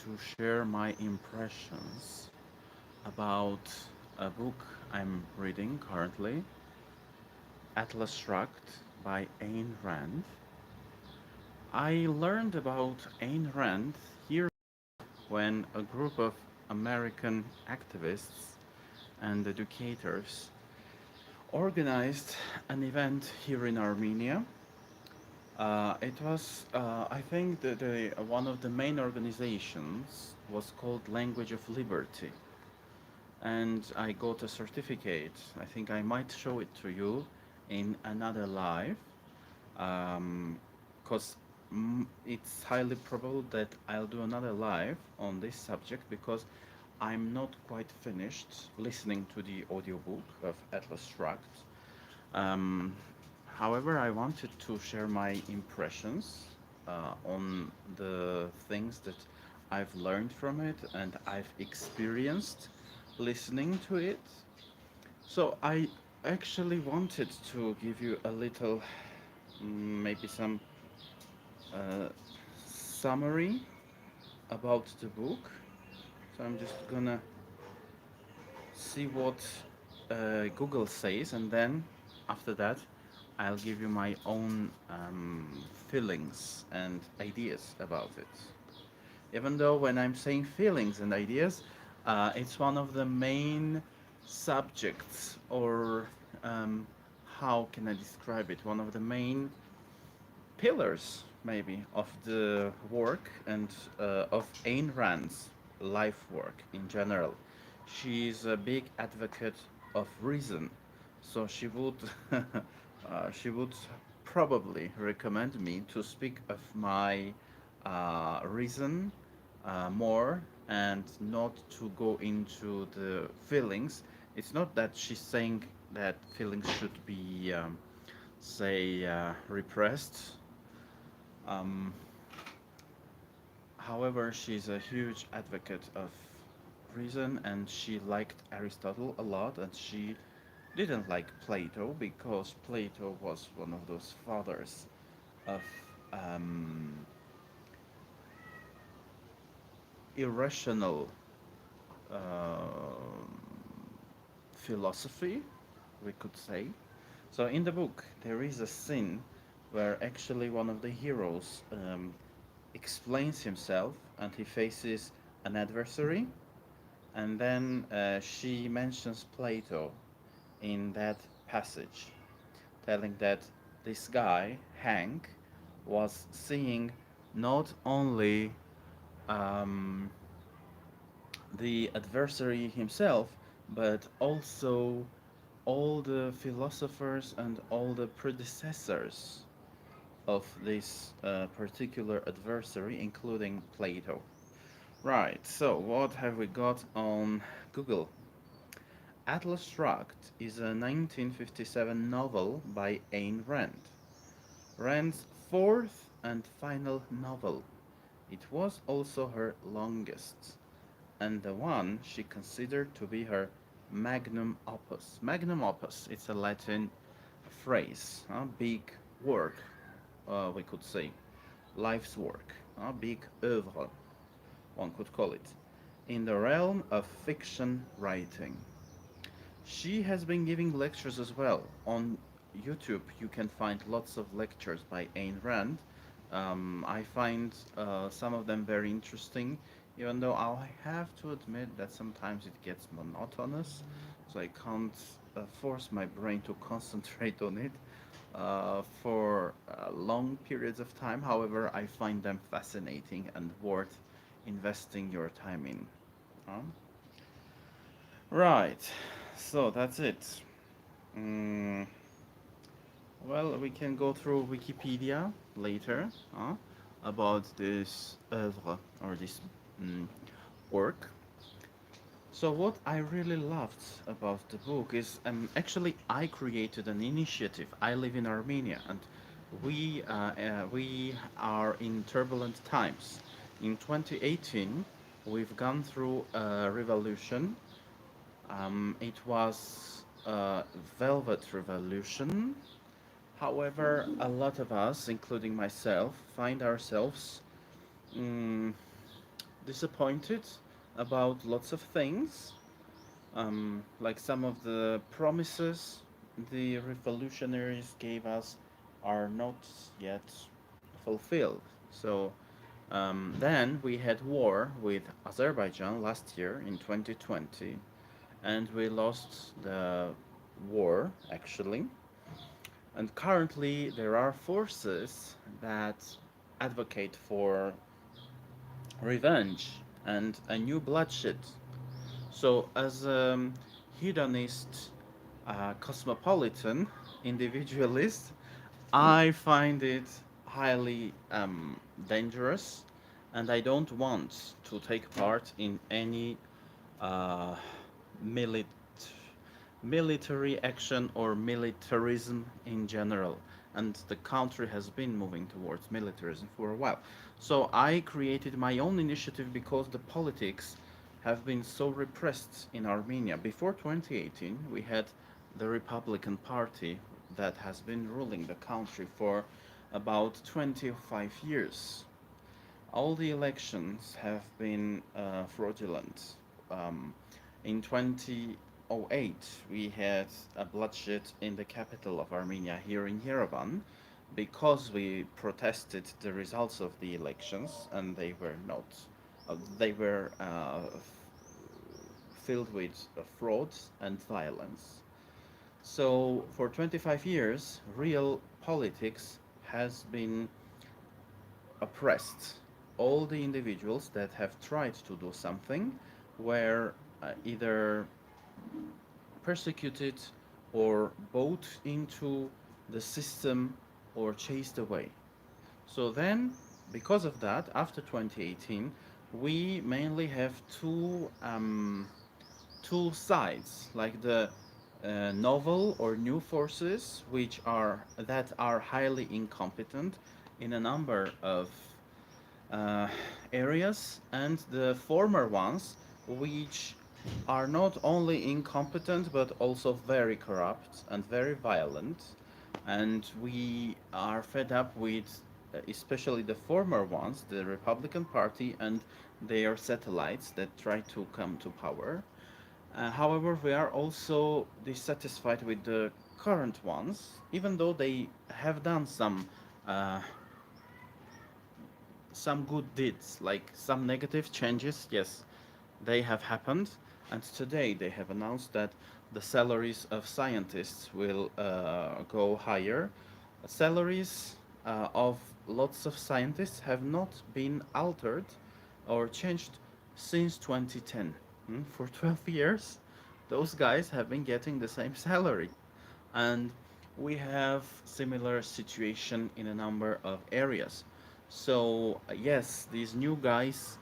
to share my impressions about a book I'm reading currently, Atlas Shrugged by Ayn Rand. I learned about Ayn Rand here when a group of American activists and educators organized an event here in Armenia. It was, I think, one of the main organizations was called Language of Liberty, and I got a certificate. I think I might show it to you in another live, because it's highly probable that I'll do another live on this subject because I'm not quite finished listening to the audiobook of Atlas Shrugged. Um, However, I wanted to share my impressions on the things that I've learned from it and I've experienced listening to it. So I actually wanted to give you a little, maybe some uh, summary about the book. So I'm just gonna see what Google says, and then after that, I'll give you my own feelings and ideas about it. Even though when I'm saying feelings and ideas, it's one of the main subjects, or um, how can I describe it? One of the main pillars, maybe, of the work and of Ayn Rand's life work in general. She's a big advocate of reason, so she would probably recommend me to speak of my reason more and not to go into the feelings. It's not that she's saying that feelings should be, say, repressed. um, However, she's a huge advocate of reason, and she liked Aristotle a lot, and she didn't like Plato because Plato was one of those fathers of um, irrational um philosophy, we could say. So in the book, there is a scene where actually one of the heroes explains himself and he faces an adversary, and then she mentions Plato in that passage, telling that this guy, Hank, was seeing not only um, the adversary himself, but also all the philosophers and all the predecessors of this particular adversary, including Plato. Right, so what have we got on Google? Atlas Shrugged is a 1957 novel by Ayn Rand. Rand's fourth and final novel. It was also her longest, and the one she considered to be her magnum opus. Magnum opus, it's a Latin phrase, a big work, we could say, life's work, a big oeuvre, one could call it, in the realm of fiction writing. She has been giving lectures as well. On YouTube, you can find lots of lectures by Ayn Rand. I find some of them very interesting, even though I have to admit that sometimes it gets monotonous, so I can't force my brain to concentrate on it for long periods of time. However, I find them fascinating and worth investing your time in. Um, right, so that's it. Mm, well, we can go through Wikipedia later about this oeuvre or this mm, work. So what I really loved about the book is actually I created an initiative. I live in Armenia, and we are in turbulent times. In 2018, we've gone through a revolution. It was a Velvet Revolution. However, a lot of us, including myself, find ourselves mm, disappointed about lots of things, like some of the promises the revolutionaries gave us are not yet fulfilled. So then we had war with Azerbaijan last year in 2020, and we lost the war actually. And currently, there are forces that advocate for revenge and a new bloodshed. So, as a hedonist, cosmopolitan, individualist, I find it highly dangerous, and I don't want to take part in any uh, milit- military action or militarism in general. And the country has been moving towards militarism for a while. So I created my own initiative because the politics have been so repressed in Armenia. Before 2018, we had the Republican Party that has been ruling the country for about 25 years. All the elections have been fraudulent. Um, in 2008, we had a bloodshed in the capital of Armenia, here in Yerevan, because we protested the results of the elections, and they were not. They were filled with frauds and violence. So, for 25 years, real politics has been oppressed. All the individuals that have tried to do something were either persecuted or bought into the system or chased away. So then, because of that, after 2018, we mainly have two sides, like the novel or new forces, which are highly incompetent in a number of uh, areas, and the former ones, which are not only incompetent but also very corrupt and very violent. And we are fed up with, especially the former ones, the Republican Party and their satellites that try to come to power. However, we are also dissatisfied with the current ones, even though they have done uh, some good deeds, like some negative changes, yes, they have happened. And today they have announced that the salaries of scientists will go higher. Salaries of lots of scientists have not been altered or changed since 2010. For 12 years, those guys have been getting the same salary. And we have similar situation in a number of areas. So yes, these new guys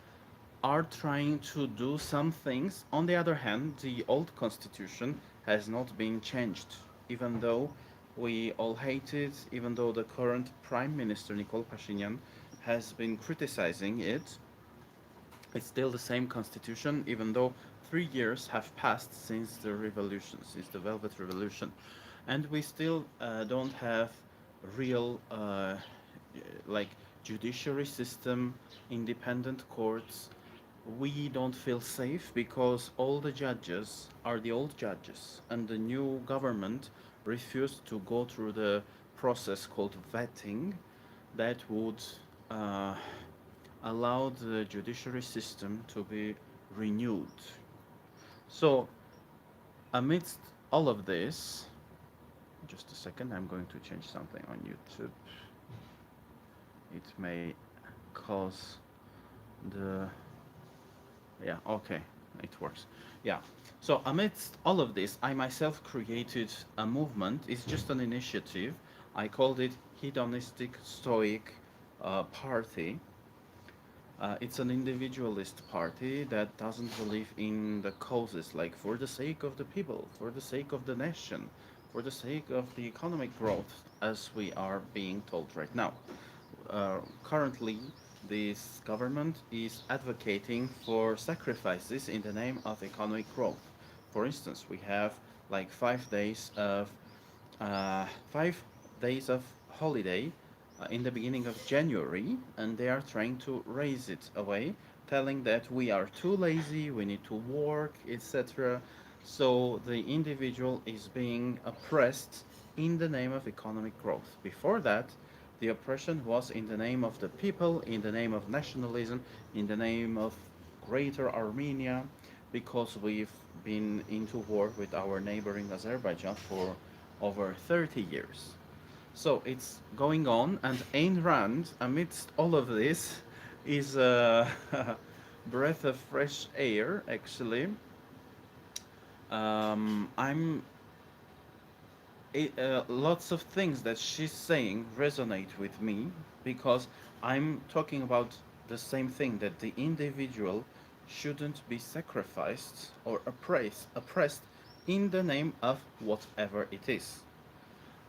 are trying to do some things. On the other hand, the old constitution has not been changed, even though we all hate it, even though the current prime minister Nikol Pashinyan has been criticizing it. It's still the same constitution, even though 3 years have passed since the revolution, since the Velvet Revolution, and we still don't have real like judiciary system, independent courts. We don't feel safe because all the judges are the old judges, and the new government refused to go through the process called vetting that would uh, allow the judiciary system to be renewed. So, amidst all of this, just a second, I'm going to change something on YouTube. It may cause the. Yeah, okay, it works. Yeah. So, amidst all of this, I myself created a movement. It's just an initiative. I called it Hedonistic Stoic Party. It's an individualist party that doesn't believe in the causes, like for the sake of the people, for the sake of the nation, for the sake of the economic growth, as we are being told right now. Currently, this government is advocating for sacrifices in the name of economic growth. For instance, we have like 5 days of 5 days of holiday in the beginning of January, and they are trying to raise it away telling that we are too lazy, we need to work, etc. So the individual is being oppressed in the name of economic growth. Before that, the oppression was in the name of the people, in the name of nationalism, in the name of Greater Armenia, because we've been into war with our neighboring Azerbaijan for over 30 years. So it's going on, and Ayn Rand, amidst all of this, is a breath of fresh air, actually. I'm lots of things that she's saying resonate with me because I'm talking about the same thing, that the individual shouldn't be sacrificed or oppressed in the name of whatever it is.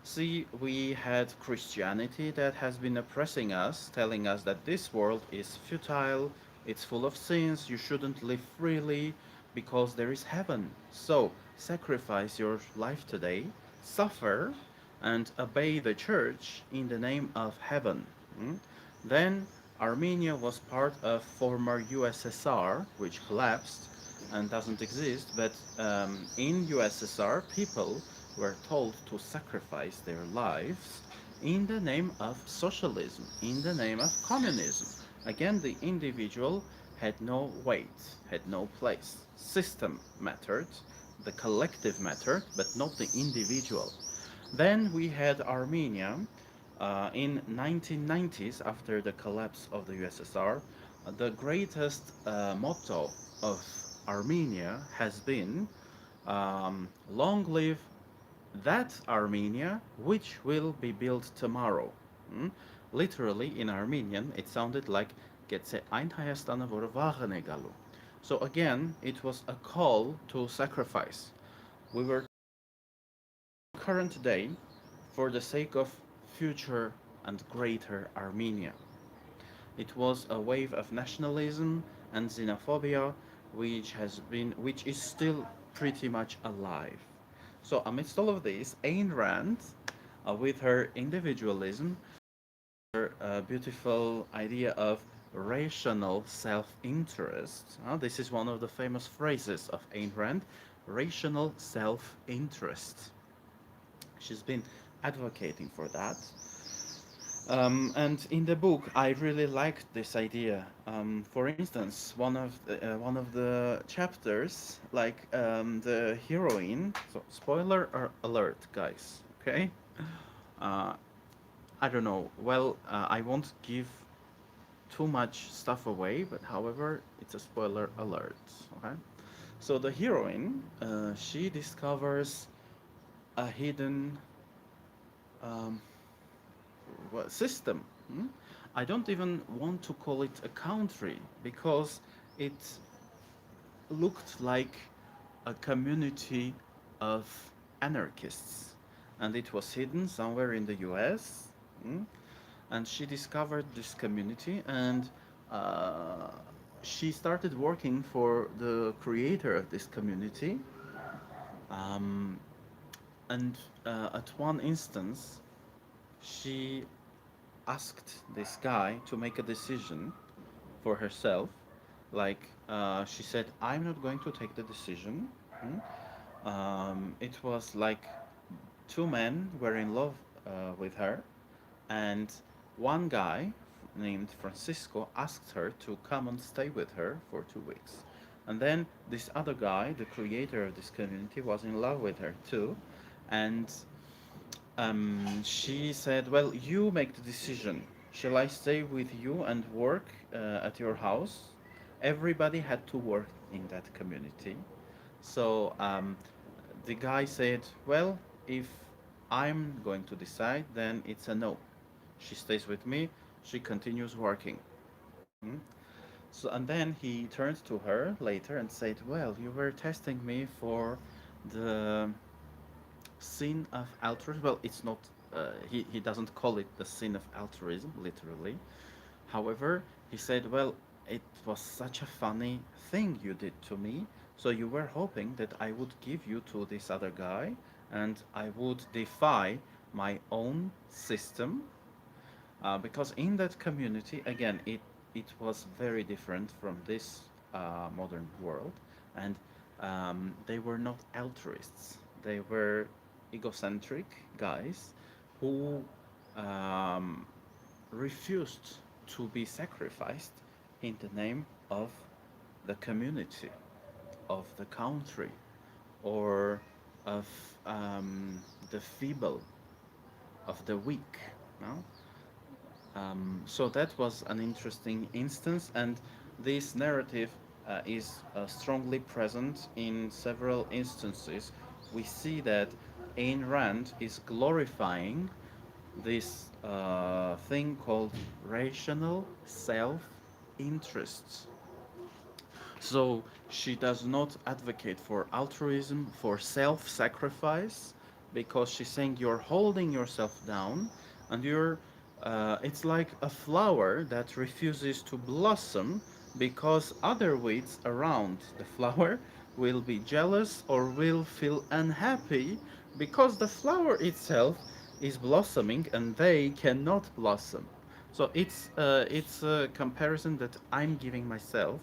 See, we had Christianity that has been oppressing us, telling us that this world is futile, it's full of sins, you shouldn't live freely because there is heaven. So, sacrifice your life today, suffer, and obey the church in the name of heaven. Mm? Then, Armenia was part of former USSR, which collapsed and doesn't exist, but in USSR, people were told to sacrifice their lives in the name of socialism, in the name of communism. Again, the individual had no weight, had no place. System mattered, the collective mattered, but not the individual. Then we had Armenia in 1990s, after the collapse of the USSR. The greatest motto of Armenia has been long live that Armenia which will be built tomorrow. Mm? Literally, in Armenian, it sounded like Getse ein Հայաստանը, որը վաղն է գալու. So again, it was a call to sacrifice. We were current day for the sake of future and greater Armenia. It was a wave of nationalism and xenophobia which is still pretty much alive. So amidst all of this, Ayn Rand, with her individualism, her beautiful idea of rational self-interest. This is one of the famous phrases of Ayn Rand, rational self-interest. She's been advocating for that. And in the book, I really liked this idea. For instance, one of the chapters, like the heroine. So, spoiler alert, guys. Okay. Uh, I don't know. Well, I won't give too much stuff away, but however, it's a spoiler alert. Okay. So the heroine, she discovers a hidden um, system. Hmm? I don't even want to call it a country because it looked like a community of anarchists, and it was hidden somewhere in the US. Hmm? And she discovered this community, and uh, she started working for the creator of this community. Um, and at one instance, she asked this guy to make a decision for herself. Like she said, I'm not going to take the decision. It was like two men were in love with her, and one guy named Francisco asked her to come and stay with her for 2 weeks. And then this other guy, the creator of this community, was in love with her too. And she said, well, you make the decision. Shall I stay with you and work at your house? Everybody had to work in that community. So the guy said, well, if I'm going to decide, then it's a no. She stays with me, she continues working. Mm? So, and then he turned to her later and said, well, you were testing me for the sin of altruism. Well, it's not, he doesn't call it the sin of altruism, literally. However, he said, well, it was such a funny thing you did to me. So you were hoping that I would give you to this other guy and I would defy my own system. Because in that community, again, it was very different from this modern world, and they were not altruists. They were egocentric guys who um, refused to be sacrificed in the name of the community, of the country, or of the feeble, of the weak. No? So that was an interesting instance, and this narrative is strongly present in several instances. We see that Ayn Rand is glorifying this thing called rational self interest. So she does not advocate for altruism, for self sacrifice, because she's saying you're holding yourself down and it's like a flower that refuses to blossom because other weeds around the flower will be jealous or will feel unhappy because the flower itself is blossoming and they cannot blossom. So it's a comparison that I'm giving myself.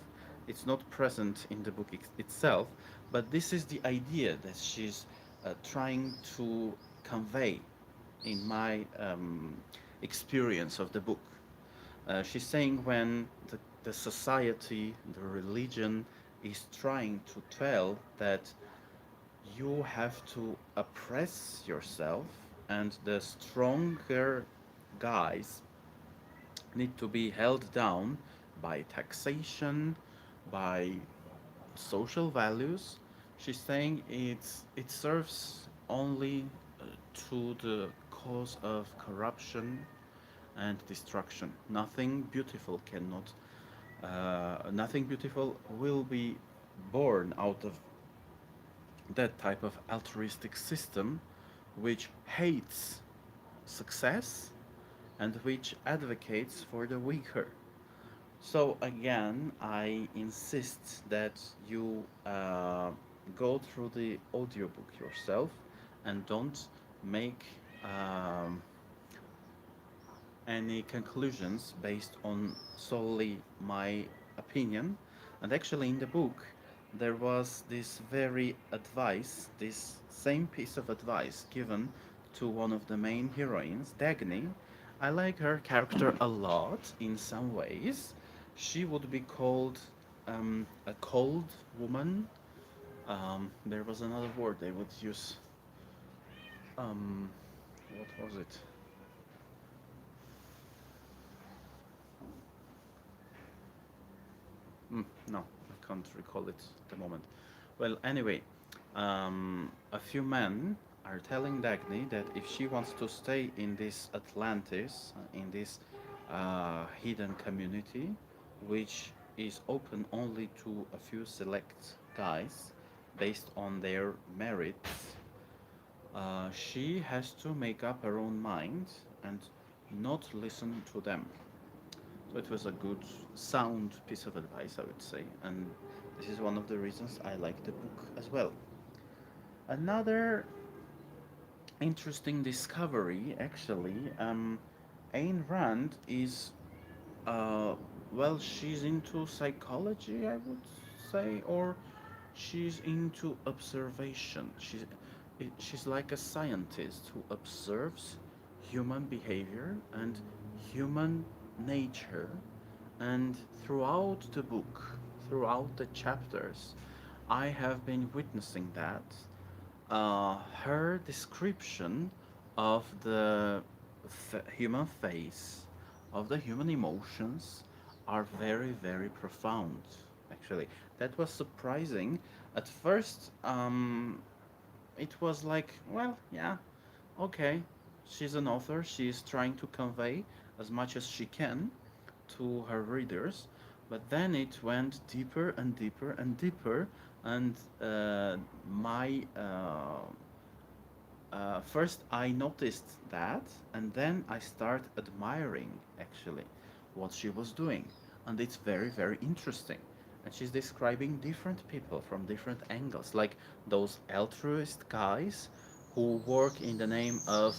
It's not present in the book itself, but this is the idea that she's trying to convey in my experience of the book. She's saying when the society, the religion is trying to tell that you have to oppress yourself and the stronger guys need to be held down by taxation, by social values. She's saying it serves only to the cause of corruption and destruction. Nothing beautiful will be born out of that type of altruistic system, which hates success and which advocates for the weaker. So again, I insist that you go through the audiobook yourself and don't make um, any conclusions based on solely my opinion. And actually, in the book, there was this very advice, this same piece of advice given to one of the main heroines, Dagny. I like her character a lot in some ways. She would be called a cold woman. There was another word they would use. Um, what was it? No, I can't recall it at the moment. Well, anyway, a few men are telling Dagny that if she wants to stay in this Atlantis, in this hidden community, which is open only to a few select guys based on their merits, she has to make up her own mind and not listen to them. So it was a good, sound piece of advice, I would say, and this is one of the reasons I like the book as well. Another interesting discovery, actually, Ayn Rand is, uh, well, she's into psychology, I would say, or she's into observation. She's like a scientist who observes human behavior and human nature, and throughout the book, throughout the chapters, I have been witnessing that. Her description of the human face, of the human emotions, are very, very profound. Actually, that was surprising. At first, it was like, well, yeah, okay, she's an author. She's trying to convey as much as she can to her readers, but then it went deeper and deeper and deeper, and my first I noticed that, and then I start admiring actually what she was doing, and it's very, very interesting. And she's describing different people from different angles, like those altruist guys who work in the name of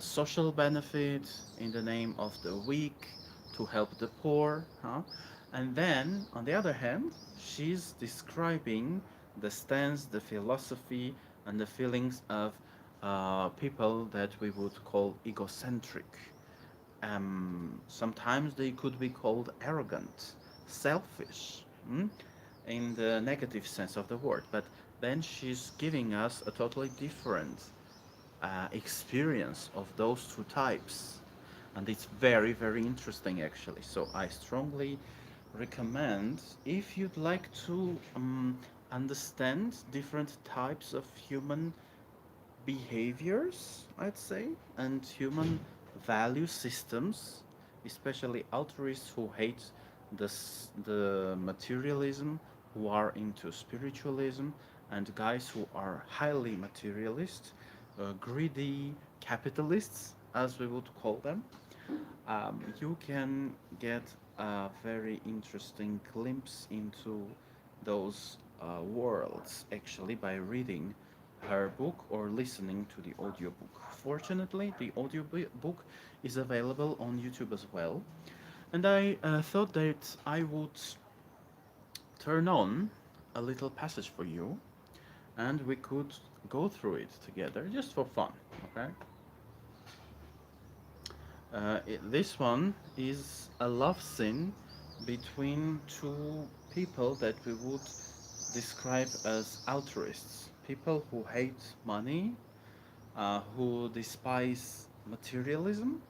social benefit, in the name of the weak, to help the poor, huh? And then, on the other hand, she's describing the stance, the philosophy, and the feelings of people that we would call egocentric. Sometimes they could be called arrogant, selfish, in the negative sense of the word. But then she's giving us a totally different experience of those two types. And it's very, very interesting actually. So I strongly recommend, if you'd like to understand different types of human behaviors, I'd say, and human value systems, especially altruists who hate the materialism, who are into spiritualism, and guys who are highly materialist, greedy capitalists, as we would call them. You can get a very interesting glimpse into those worlds actually by reading her book or listening to the audiobook. Fortunately, the audiobook is available on YouTube as well. And I thought that I would turn on a little passage for you and we could go through it together just for fun, okay? This one is a love scene between two people that we would describe as altruists, people who hate money, who despise materialism,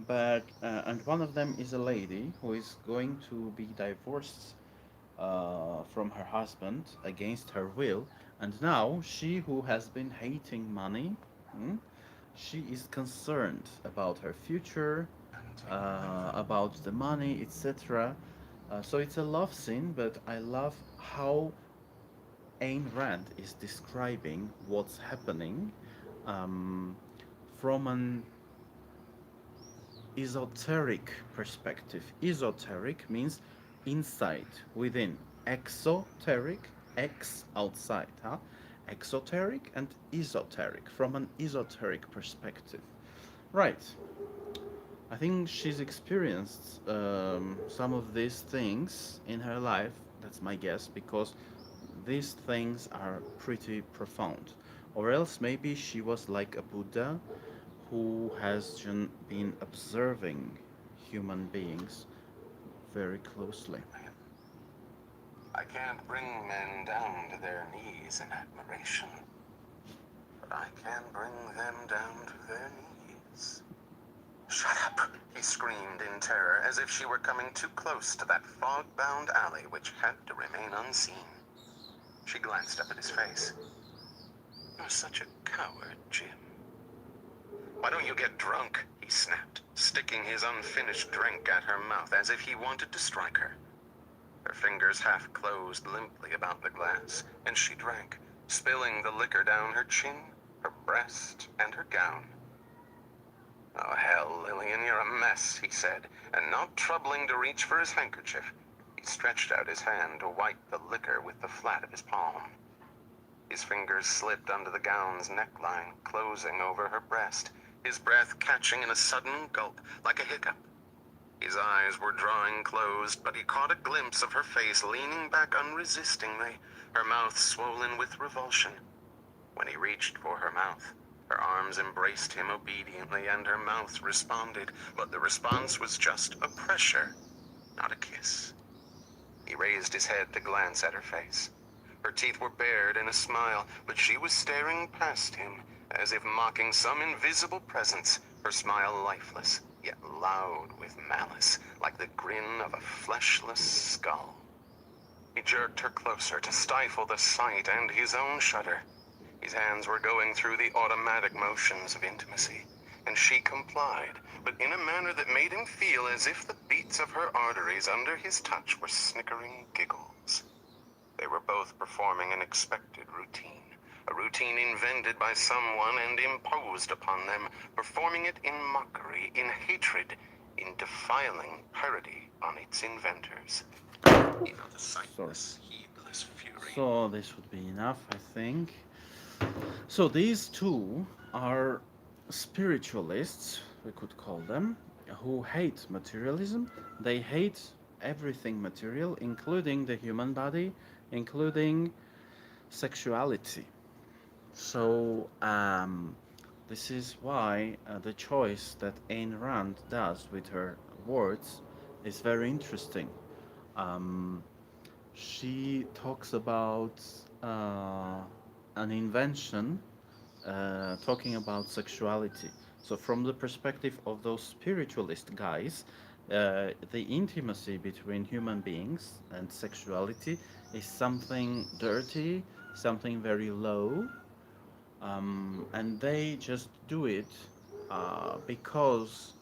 but and one of them is a lady who is going to be divorced from her husband against her will, and now she who has been hating money, hmm, she is concerned about her future, about the money, etc. So it's a love scene, but I love how Ayn Rand is describing what's happening um, from an esoteric perspective. Esoteric means inside, within. Exoteric, ex, outside. Huh? Exoteric and esoteric, from an esoteric perspective. Right. I think she's experienced some of these things in her life. That's my guess, because these things are pretty profound. Or else maybe she was like a Buddha who has been observing human beings very closely. I can't bring men down to their knees in admiration, but I can bring them down to their knees. Shut up, he screamed in terror, as if she were coming too close to that fog-bound alley which had to remain unseen. She glanced up at his face. You're such a coward, Jim. Why don't you get drunk? He snapped, sticking his unfinished drink at her mouth as if he wanted to strike her. Her fingers half closed limply about the glass, and she drank, spilling the liquor down her chin, her breast, and her gown. Oh, hell, Lillian, you're a mess, he said, and not troubling to reach for his handkerchief, he stretched out his hand to wipe the liquor with the flat of his palm. His fingers slipped under the gown's neckline, closing over her breast, his breath catching in a sudden gulp, like a hiccup. His eyes were drawing closed, but he caught a glimpse of her face leaning back unresistingly, her mouth swollen with revulsion. When he reached for her mouth, her arms embraced him obediently, and her mouth responded, but the response was just a pressure, not a kiss. He raised his head to glance at her face. Her teeth were bared in a smile, but she was staring past him, as if mocking some invisible presence, her smile lifeless, yet loud with malice, like the grin of a fleshless skull. He jerked her closer to stifle the sight and his own shudder. His hands were going through the automatic motions of intimacy, and she complied, but in a manner that made him feel as if the beats of her arteries under his touch were snickering giggles. They were both performing an expected routine, a routine invented by someone and imposed upon them, performing it in mockery, in hatred, in defiling parody on its inventors. You know, the Sorry. sightless, heedless fury. So this would be enough, I think. So these two are spiritualists, we could call them, who hate materialism. They hate everything material, including the human body, including sexuality. So, this is why the choice that Ayn Rand does with her words is very interesting. Um, she talks about uh, an invention talking about sexuality. So, from the perspective of those spiritualist guys, the intimacy between human beings and sexuality is something dirty, something very low, and they just do it because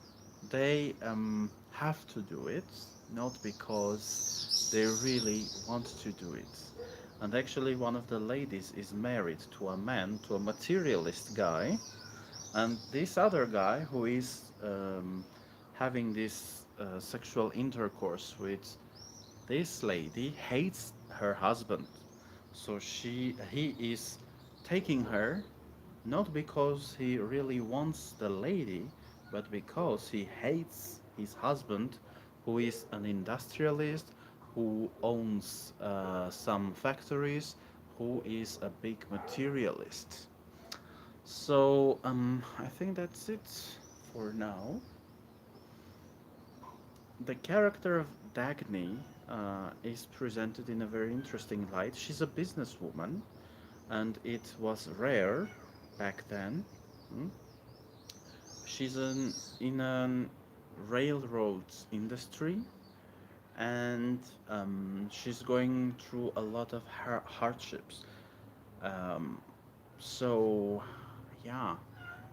they have to do it, not because they really want to do it. And actually, one of the ladies is married to a man, to a materialist guy, and this other guy who is having this sexual intercourse with this lady hates her husband. So he is taking her not because he really wants the lady, but because he hates his husband, who is an industrialist, who owns some factories, who is a big materialist. So I think that's it for now. The character of Dagny is presented in a very interesting light. She's a businesswoman, and it was rare back then. mm, She's in a railroad industry, and she's going through a lot of hardships. Um, so, yeah,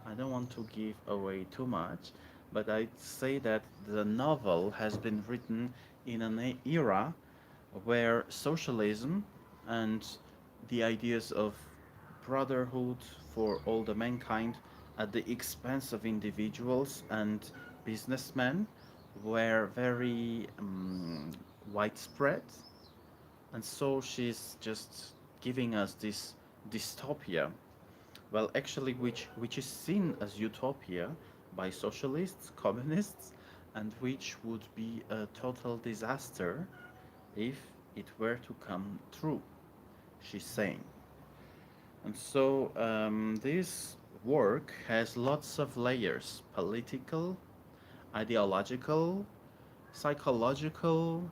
I don't want to give away too much, but I'd say that the novel has been written in an era where socialism and the ideas of brotherhood for all the mankind at the expense of individuals and businessmen were very widespread. And so she's just giving us this dystopia, well, actually, which is seen as utopia by socialists, communists, and which would be a total disaster if it were to come true, she's saying. And so this work has lots of layers: political, ideological, psychological,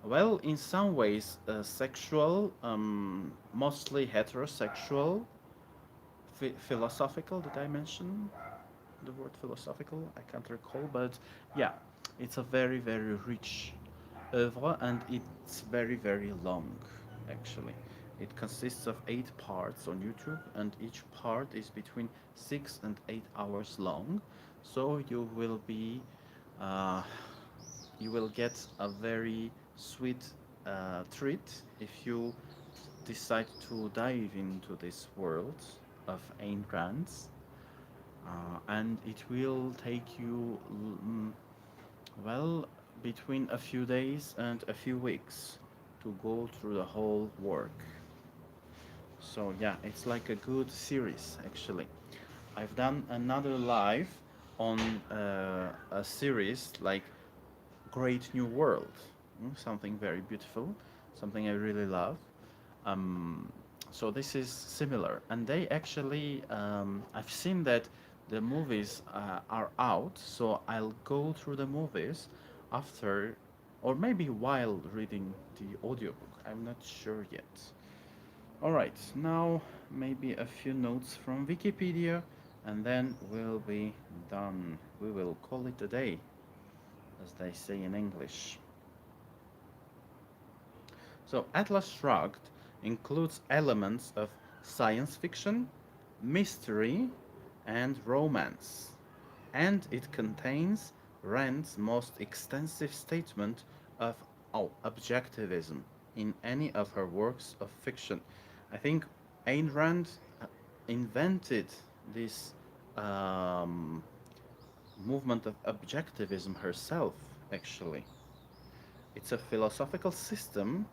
well, in some ways, sexual, mostly heterosexual, philosophical. Did I mention the word philosophical? I can't recall, but yeah, it's a very, very rich oeuvre, and it's very, very long, actually. It consists of 8 parts on YouTube, and each part is between 6 and 8 hours long. So uh, you will get a very sweet treat if you decide to dive into this world of Ayn Rand's, and it will take you well, between a few days and a few weeks to go through the whole work. So yeah, it's like a good series actually. I've done another live on a series like Great New World, something very beautiful, something I really love. Um, so this is similar, and they actually I've seen that the movies are out, so I'll go through the movies after, or maybe while reading the audiobook. I'm not sure yet. All right, now maybe a few notes from Wikipedia, and then we'll be done. We will call it a day, as they say in English. So Atlas Shrugged includes elements of science fiction, mystery, and romance, and it contains Rand's most extensive statement of objectivism in any of her works of fiction. I think Ayn Rand invented this um, movement of objectivism herself, actually. It's a philosophical system,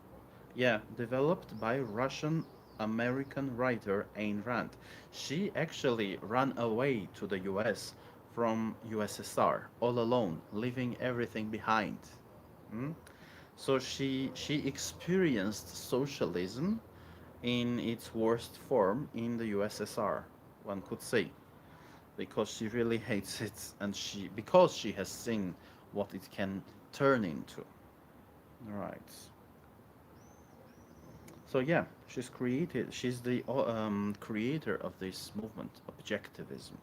yeah, developed by Russian American writer Ayn Rand. She actually ran away to the US from USSR, all alone, leaving everything behind. Mm? So she experienced socialism in its worst form in the USSR, one could say, because she really hates it, and she because she has seen what it can turn into. Right. So yeah, she's the creator of this movement, objectivism.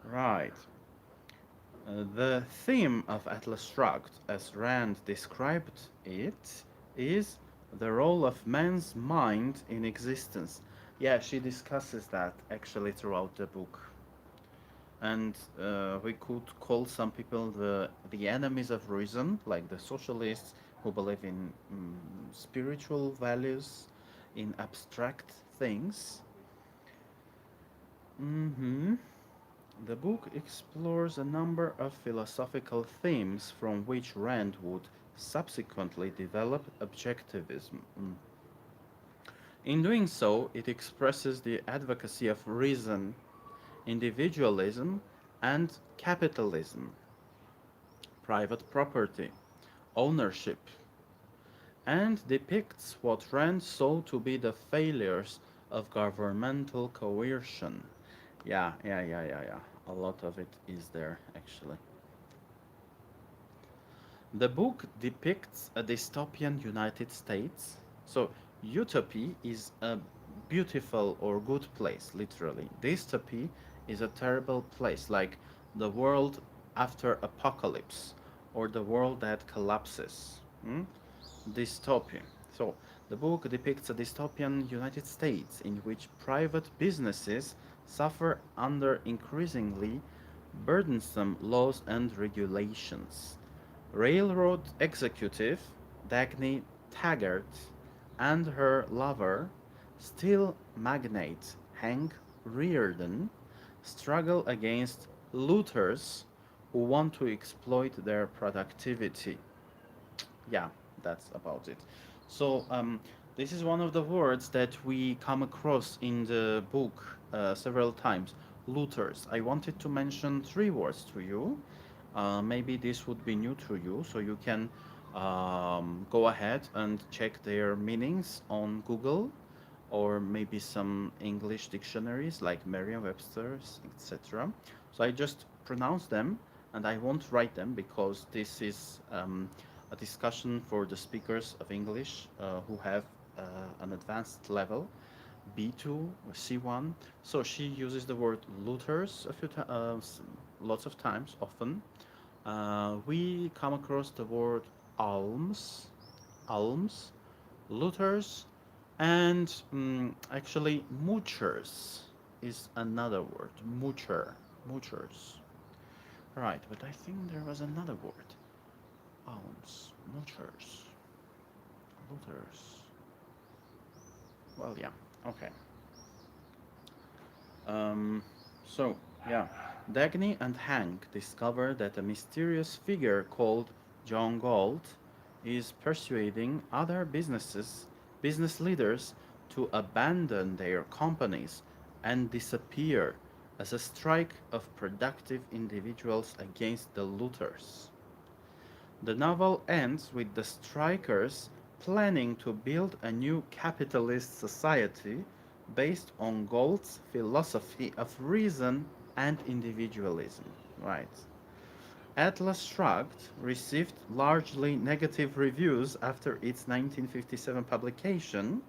Right. The theme of Atlas Shrugged, as Rand described it, is the role of man's mind in existence. Yeah, she discusses that actually throughout the book. And we could call some people the enemies of reason, like the socialists who believe in spiritual values, in abstract things. Hmm. The book explores a number of philosophical themes from which Rand would subsequently develop objectivism. In doing so, it expresses the advocacy of reason, individualism, and capitalism, private property, ownership, and depicts what Rand saw to be the failures of governmental coercion. Yeah. A lot of it is there, actually. The book depicts a dystopian United States. So, utopia is a beautiful or good place, literally. Dystopia is a terrible place, like the world after apocalypse or the world that collapses. Hmm? Dystopia. So, the book depicts a dystopian United States in which private businesses suffer under increasingly burdensome laws and regulations. Railroad executive Dagny Taggart and her lover, steel magnate Hank Reardon, struggle against looters who want to exploit their productivity. Yeah, that's about it. So this is one of the words that we come across in the book several times. Looters. I wanted to mention three words to you. Maybe this would be new to you, so you can go ahead and check their meanings on Google or maybe some English dictionaries like Merriam-Webster's, etc. So I just pronounce them and I won't write them because this is a discussion for the speakers of English who have an advanced level, B2 or C1. So she uses the word looters lots of times, often. We come across the word alms, alms, looters, and actually moochers is another word. Moocher, moochers. Right, but I think there was another word. Alms, moochers, looters. Well, yeah, okay. Um, so, yeah, Dagny and Hank discover that a mysterious figure called John Galt is persuading other business leaders to abandon their companies and disappear as a strike of productive individuals against the looters. The novel ends with the strikers planning to build a new capitalist society based on Galt's philosophy of reason and individualism. Right. Atlas Shrugged received largely negative reviews after its 1957 publication,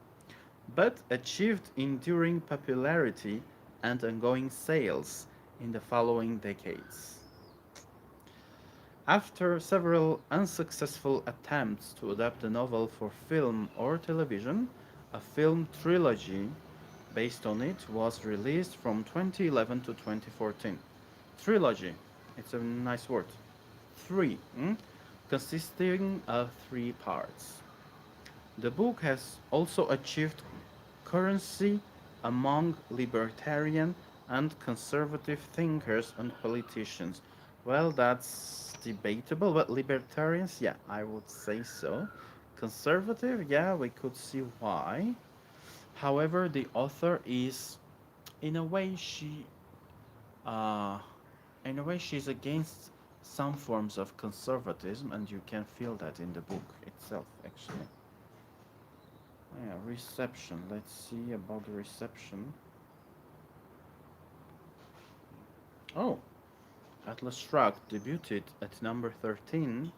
but achieved enduring popularity and ongoing sales in the following decades. After several unsuccessful attempts to adapt the novel for film or television, a film trilogy based on it was released from 2011 to 2014. Trilogy, it's a nice word. Three, consisting of three parts. The book has also achieved currency among libertarian and conservative thinkers and politicians. Well, that's debatable, but libertarians, yeah, I would say so. Conservative, yeah, we could see why. However, the author is, in a way, Uh, in a way, she's against some forms of conservatism, and you can feel that in the book itself, actually. Yeah, reception. Let's see about the reception. Oh, Atlas Shrugged debuted at number 13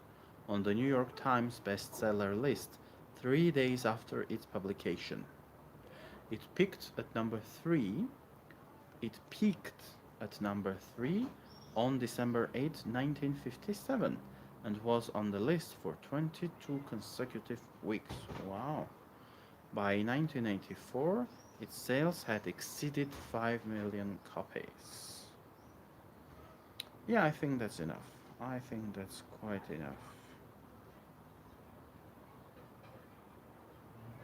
on the New York Times bestseller list 3 days after its publication. It peaked at number 3. It peaked at number 3 on December 8, 1957, and was on the list for 22 consecutive weeks. Wow. By 1984, its sales had exceeded 5 million copies. Yeah, I think that's enough. I think that's quite enough.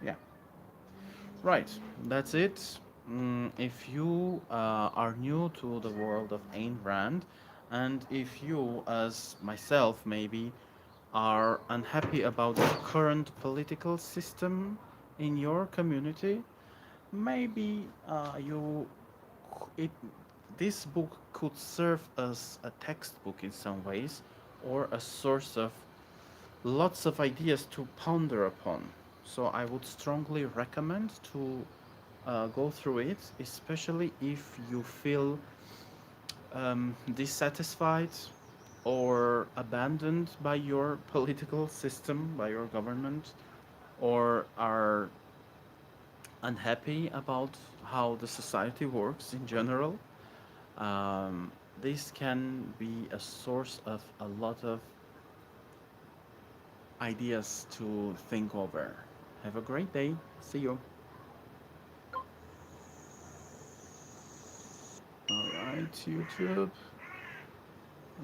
Yeah, right. That's it. If you are new to the world of Ayn Rand, and if you, as myself, maybe, are unhappy about the current political system in your community, maybe it this book could serve as a textbook in some ways, or a source of lots of ideas to ponder upon. So I would strongly recommend to go through it, especially if you feel dissatisfied or abandoned by your political system, by your government, or are unhappy about how the society works in general. Um, this can be a source of a lot of ideas to think over. Have a great day. See you. Alright, YouTube.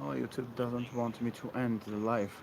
Oh, YouTube doesn't want me to end the live.